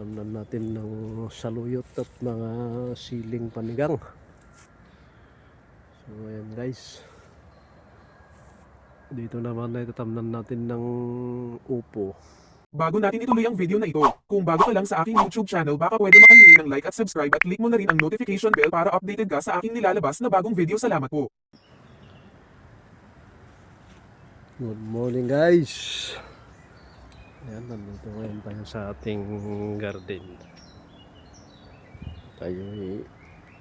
Tamnan natin ng saluyot at mga siling panigang. So ayan guys, dito naman ay tatamnan natin ng upo. Bago natin ituloy ang video na ito, kung bago ka lang sa aking YouTube channel baka pwede makahingi ng like at subscribe at click mo na rin ang notification bell para updated ka sa aking nilalabas na bagong video. Salamat po. Good morning guys. Ayan, nandito ngayon tayo sa ating garden. Tayo ay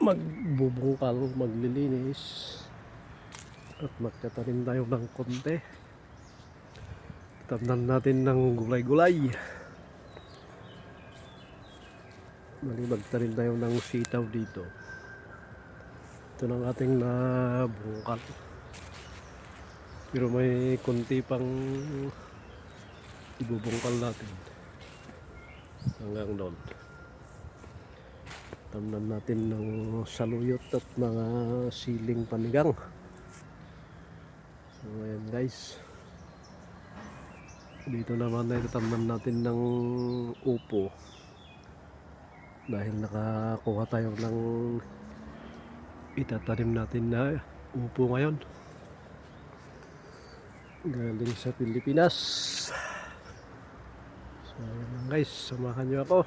magbubungkal, maglilinis at magtatanim tayo ng konti. Tamnan natin ng gulay-gulay. Magtanim tayo ng sitaw dito. Ito ng ating nabungkal. Pero may konti pang ibubungkal natin hanggang doon. Tamnan natin ng saluyot at mga siling panigang. So ayan guys, dito naman ay tatamnan natin ng upo dahil nakakuha tayo ng itatanim natin na upo ngayon galing sa Pilipinas. So ayan guys, samahan nyo ako.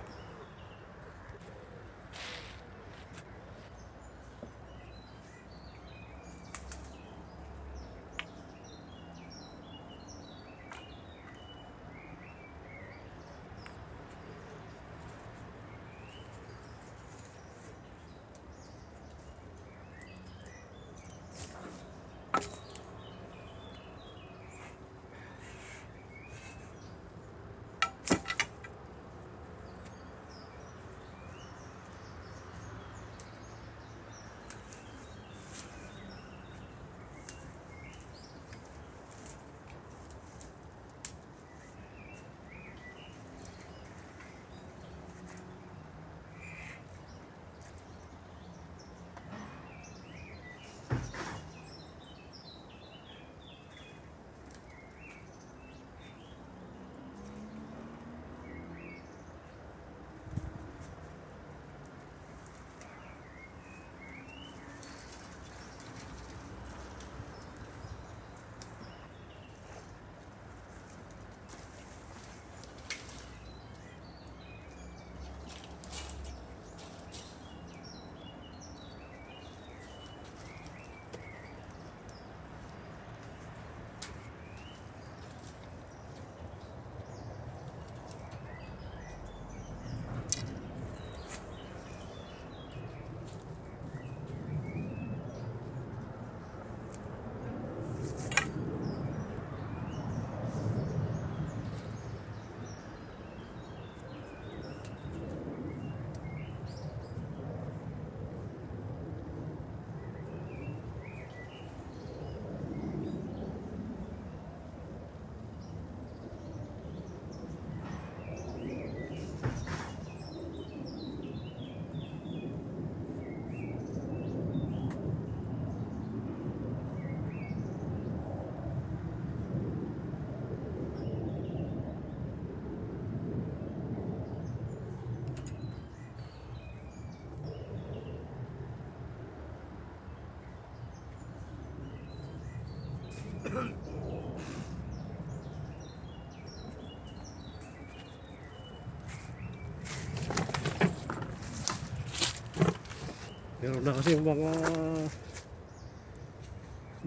Meron na kasi mga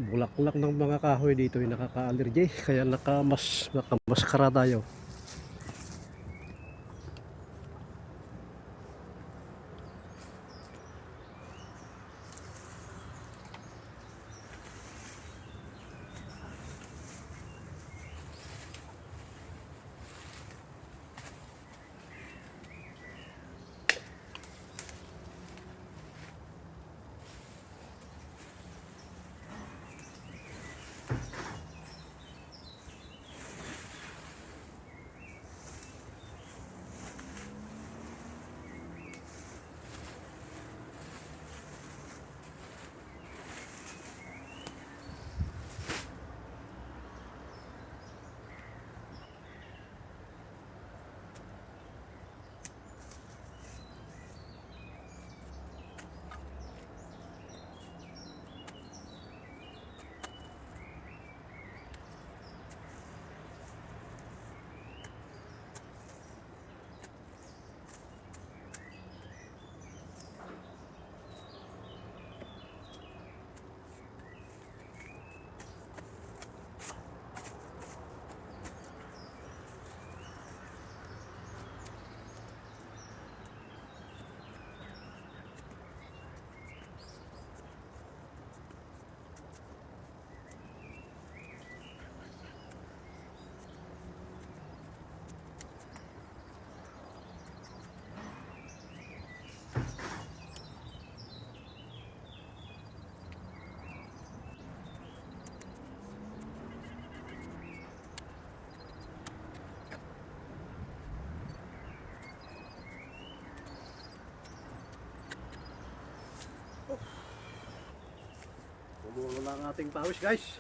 bulaklak ng mga kahoy dito ay nakaka-allergy kaya nakamaskara tayo. na ang ating pawis guys.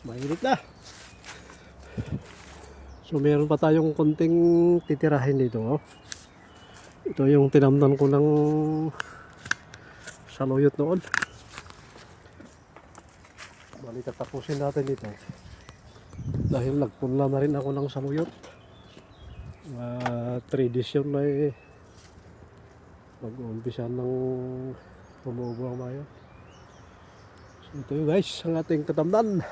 Mainit na. So meron pa tayong konting titirahin dito. Oh. Ito yung tinamnan ko ng saluyot noon. Bali tatapusin natin dito. Dahil nagpunla na rin ako ng saluyot. 3 days yun na mag-uumpisa ng tumubo ang mayo. So ito yung guys ang ating katamnan.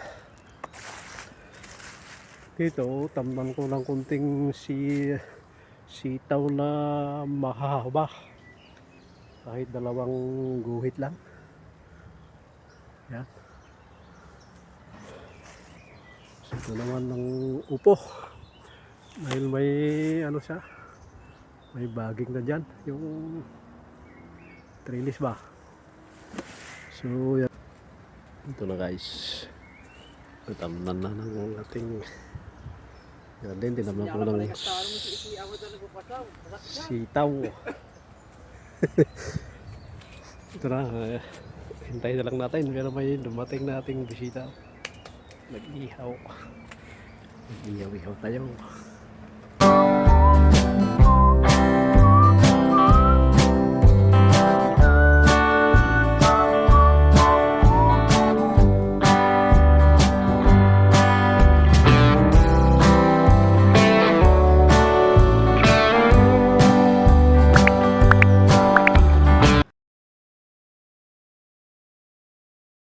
Dito tamnan ko ng kunting sitaw na mahahaba. Kahit 2 guhit lang. Yan. So ito naman ng upo. Dahil may ano siya. May baging na dyan. Yung trellis ba. So yan. Ito na guys. Tamnan na ng ating yan din. Tinamnan ko ng sitaw. Ito na. Hintayin na lang natin. Pero may dumating na ating bisita. Nag-ihaw. Nag-ihaw-ihaw tayo.